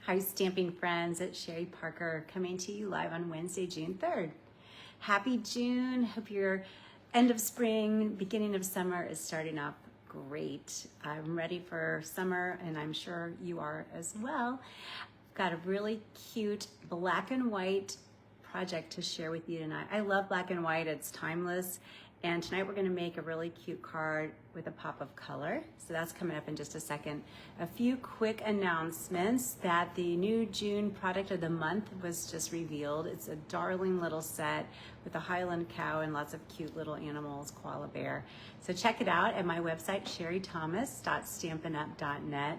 Hi, Stamping Friends. It's Sherry Parker coming to you live on Wednesday, June 3rd. Happy June. Hope your end of spring, beginning of summer is starting off great. I'm ready for summer, and I'm sure you are as well. Got a really cute black and white project to share with you tonight. I love black and white. It's timeless. And tonight we're going to make a really cute card with a pop of color. So that's coming up in just a second. A few quick announcements that the new June product of the month was just revealed. It's a darling little set with a Highland cow and lots of cute little animals, koala bear. So check it out at my website, sherrythomas.stampinup.net.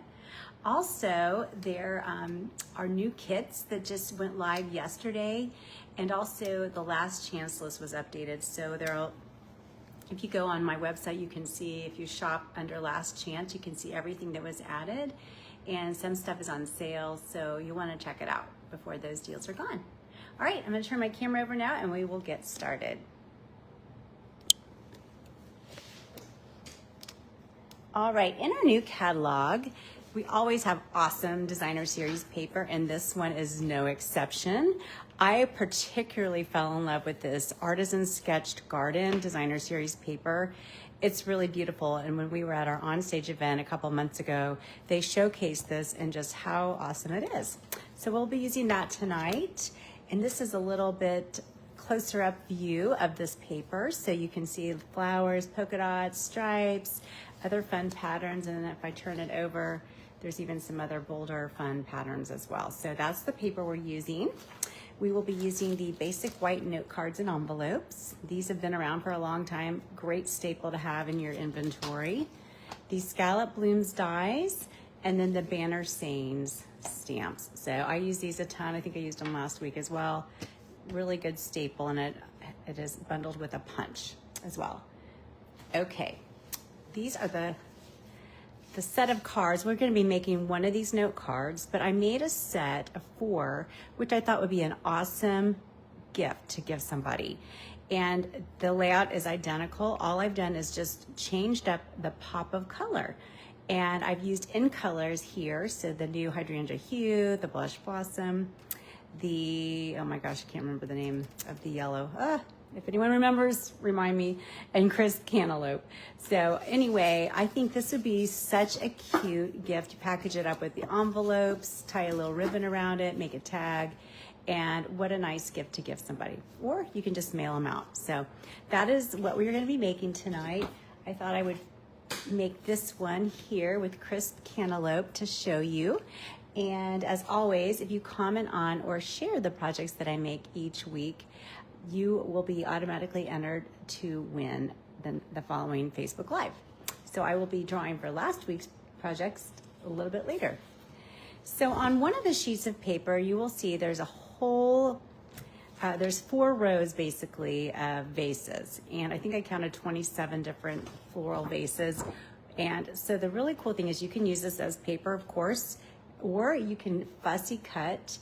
Also, there are new kits that just went live yesterday, and also the last chance list was updated. So if you go on my website, you can see, if you shop under last chance, you can see everything that was added, and some stuff is on sale, so you want to check it out before those deals are gone. All right, I'm going to turn my camera over now and we will get started. All right, in our new catalog, we always have awesome designer series paper, and this one is no exception. I particularly fell in love with this Artisan Sketched Garden designer series paper. It's really beautiful, and when we were at our onstage event a couple months ago, they showcased this and just how awesome it is. So we'll be using that tonight, and this is a little bit closer up view of this paper, so you can see flowers, polka dots, stripes, other fun patterns, and then if I turn it over, there's even some other bolder fun patterns as well. So that's the paper we're using. We will be using the basic white note cards and envelopes. These have been around for a long time. Great staple to have in your inventory. The Scallop Blooms dies, and then the Banner Sayings stamps. So I use these a ton. I think I used them last week as well. Really good staple, and it is bundled with a punch as well. Okay, these are the set of cards. We're going to be making one of these note cards, but I made a set of 4, which I thought would be an awesome gift to give somebody. And the layout is identical. All I've done is just changed up the pop of color. And I've used in colors here, so the new Hydrangea Hue, the Blush Blossom, the, oh my gosh, I can't remember the name of the yellow. If anyone remembers, remind me, and Crisp Cantaloupe. So anyway, I think this would be such a cute gift. You package it up with the envelopes, tie a little ribbon around it, make a tag, and what a nice gift to give somebody. Or you can just mail them out. So that is what we're gonna be making tonight. I thought I would make this one here with Crisp Cantaloupe to show you. And as always, if you comment on or share the projects that I make each week, you will be automatically entered to win the following Facebook Live. So I will be drawing for last week's projects a little bit later. So on one of the sheets of paper, you will see there's a whole, there's 4 rows basically of vases. And I think I counted 27 different floral vases. And so the really cool thing is you can use this as paper, of course, or you can fussy cut.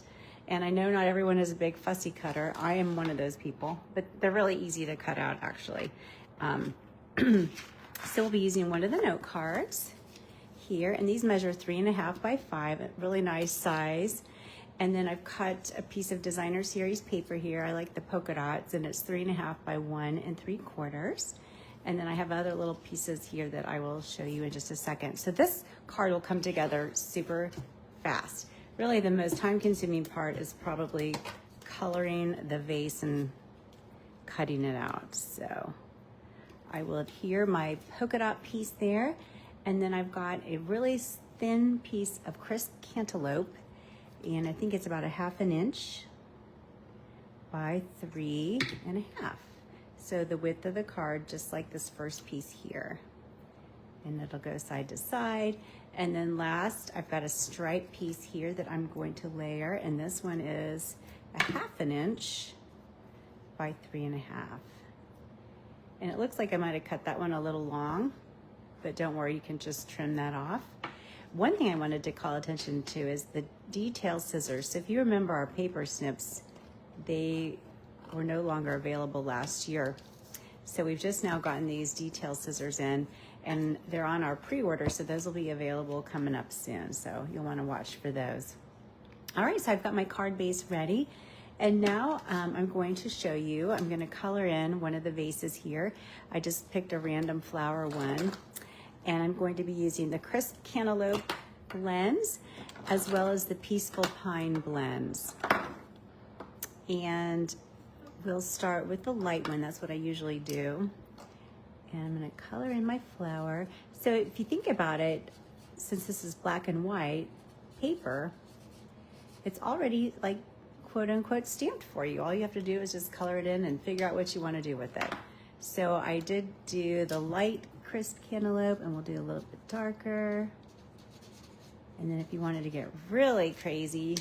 And I know not everyone is a big fussy cutter. I am one of those people, but they're really easy to cut out actually. So we'll be using one of the note cards here, and these measure 3.5 by 5, a really nice size. And then I've cut a piece of designer series paper here. I like the polka dots, and it's 3.5 by 1 3/4. And then I have other little pieces here that I will show you in just a second. So this card will come together super fast. Really, the most time-consuming part is probably coloring the vase and cutting it out. So I will adhere my polka dot piece there, and then I've got a really thin piece of Crisp Cantaloupe, and I think it's about 1/2 inch by 3.5. So the width of the card, just like this first piece here. And it'll go side to side. And then last, I've got a stripe piece here that I'm going to layer, and this one is 1/2 inch by 3.5. And it looks like I might have cut that one a little long, but don't worry, you can just trim that off. One thing I wanted to call attention to is the detail scissors. So if you remember our paper snips, they were no longer available last year. So we've just now gotten these detail scissors in, and they're on our pre-order, so those will be available coming up soon. So you'll want to watch for those. All right, so I've got my card base ready. And now I'm going to show you, I'm gonna color in one of the vases here. I just picked a random flower one, and I'm going to be using the Crisp Cantaloupe blends as well as the Peaceful Pine blends. And we'll start with the light one. That's what I usually do. And I'm gonna color in my flower. So if you think about it, since this is black and white paper, it's already like quote unquote stamped for you. All you have to do is just color it in and figure out what you want to do with it. So I did do the light Crisp Cantaloupe, and we'll do a little bit darker. And then if you wanted to get really crazy,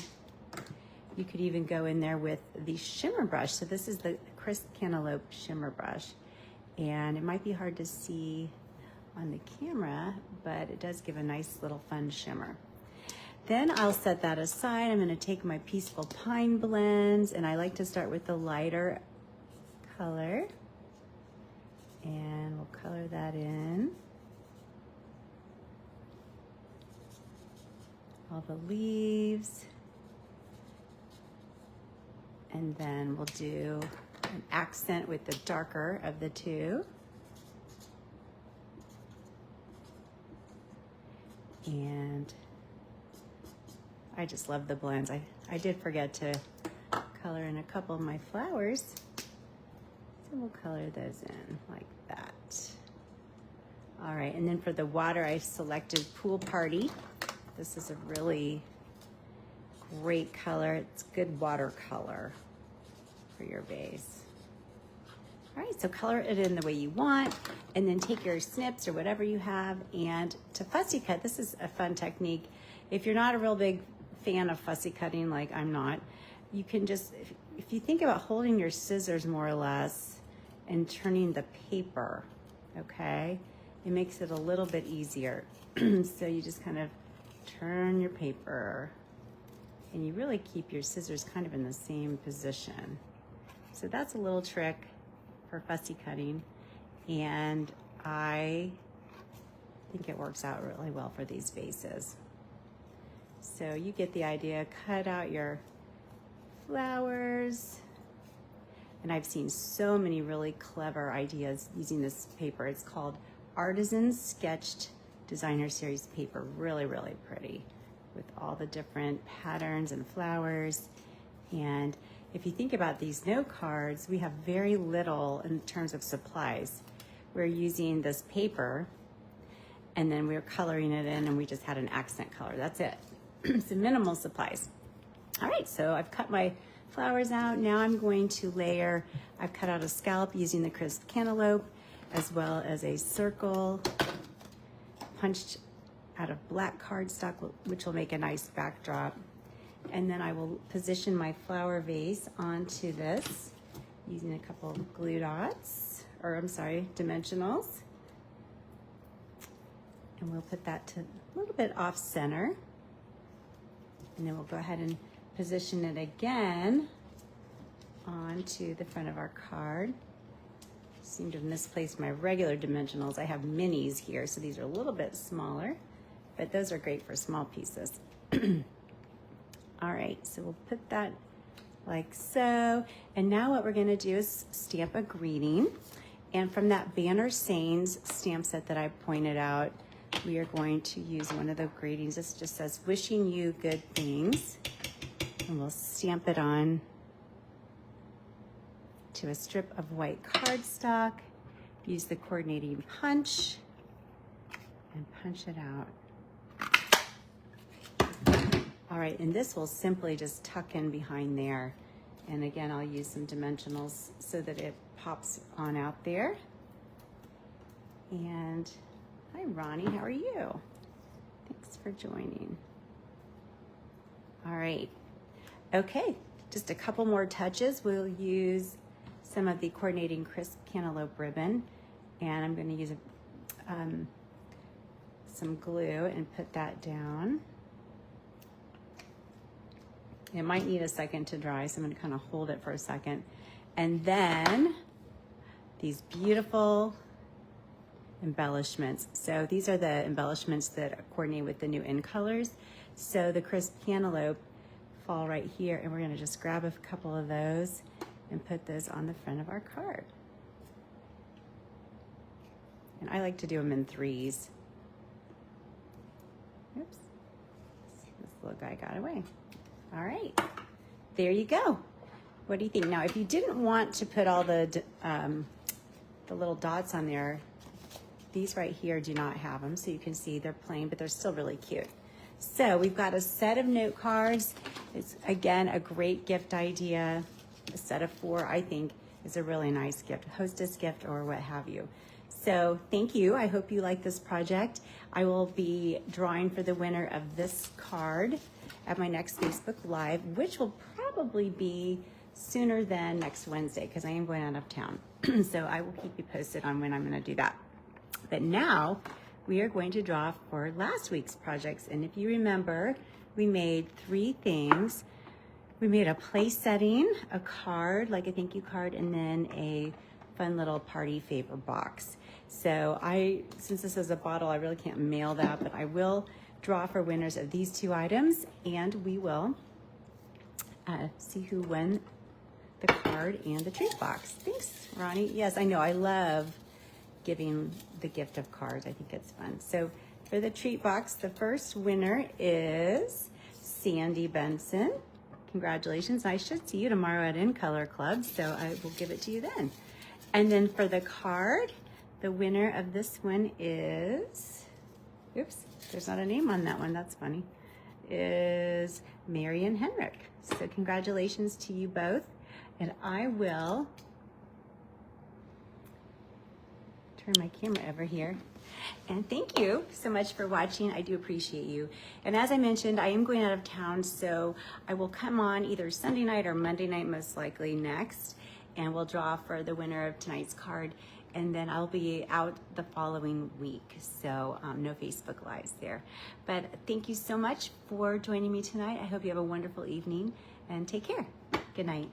you could even go in there with the shimmer brush. So this is the Crisp Cantaloupe shimmer brush. And it might be hard to see on the camera, but it does give a nice little fun shimmer. Then I'll set that aside. I'm gonna take my Peaceful Pine blends, and I like to start with the lighter color. And we'll color that in. All the leaves. And then we'll do an accent with the darker of the two. And I just love the blends. I did forget to color in a couple of my flowers. So we'll color those in like that. All right, and then for the water, I selected Pool Party. This is a really great color. It's good watercolor for your vase. All right, so color it in the way you want, and then take your snips or whatever you have, and to fussy cut, this is a fun technique. If you're not a real big fan of fussy cutting, like I'm not, you can just, if you think about holding your scissors more or less and turning the paper, okay, it makes it a little bit easier. So you just kind of turn your paper, and you really keep your scissors kind of in the same position. So that's a little trick for fussy cutting, and I think it works out really well for these vases. So you get the idea. Cut out your flowers. And I've seen so many really clever ideas using this paper. It's called Artisan Sketched Designer Series paper. Really, really pretty with all the different patterns and flowers. And if you think about these note cards, we have very little in terms of supplies. We're using this paper, and then we're coloring it in, and we just had an accent color. That's it. So minimal supplies. All right, so I've cut my flowers out. Now I'm going to layer, I've cut out a scallop using the Crisp Cantaloupe, as well as a circle punched out of black cardstock, which will make a nice backdrop. And then I will position my flower vase onto this using a couple of glue dots, or I'm sorry, dimensionals. And we'll put that to a little bit off center. And then we'll go ahead and position it again onto the front of our card. Seem to have misplaced my regular dimensionals. I have minis here, so these are a little bit smaller, but those are great for small pieces. All right, so we'll put that like so. And now what we're gonna do is stamp a greeting. And from that Banner Sains stamp set that I pointed out, we are going to use one of the greetings. This just says, wishing you good things. And we'll stamp it on to a strip of white cardstock. Use the coordinating punch and punch it out. All right, and this will simply just tuck in behind there. And again, I'll use some dimensionals so that it pops on out there. And hi, Ronnie, how are you? Thanks for joining. All right, okay, just a couple more touches. We'll use some of the coordinating Crisp Cantaloupe ribbon, and I'm gonna use some glue and put that down. It might need a second to dry, so I'm gonna kind of hold it for a second. And then these beautiful embellishments. So these are the embellishments that coordinate with the new in colors. So the Crisp Cantaloupe fall right here, and we're gonna just grab a couple of those and put those on the front of our card. And I like to do them in threes. Oops, this little guy got away. All right, there you go. What do you think? Now, if you didn't want to put all the little dots on there, these right here do not have them, so you can see they're plain, but they're still really cute. So we've got a set of note cards. It's, again, a great gift idea. A set of 4, I think, is a really nice gift, hostess gift or what have you. So thank you. I hope you like this project. I will be drawing for the winner of this card at my next Facebook Live, which will probably be sooner than next Wednesday because I am going out of town. So I will keep you posted on when I'm going to do that. But now we are going to draw for last week's projects. And if you remember, we made 3 things. We made a place setting, a card, like a thank you card, and then a fun little party favor box. So since this is a bottle, I really can't mail that, but I will draw for winners of these 2 items, and we will see who won the card and the treat box. Thanks, Ronnie. Yes, I know, I love giving the gift of cards. I think it's fun. So for the treat box, the first winner is Sandy Benson. Congratulations. I should see you tomorrow at In Color Club, so I will give it to you then. And then for the card, the winner of this one is, oops, there's not a name on that one. That's funny. Is Marion Henrik. So congratulations to you both. And I will turn my camera over here. And thank you so much for watching. I do appreciate you. And as I mentioned, I am going out of town, so I will come on either Sunday night or Monday night, most likely next, and we'll draw for the winner of tonight's card. And then I'll be out the following week, so no Facebook Lives there. But thank you so much for joining me tonight. I hope you have a wonderful evening, and take care. Good night.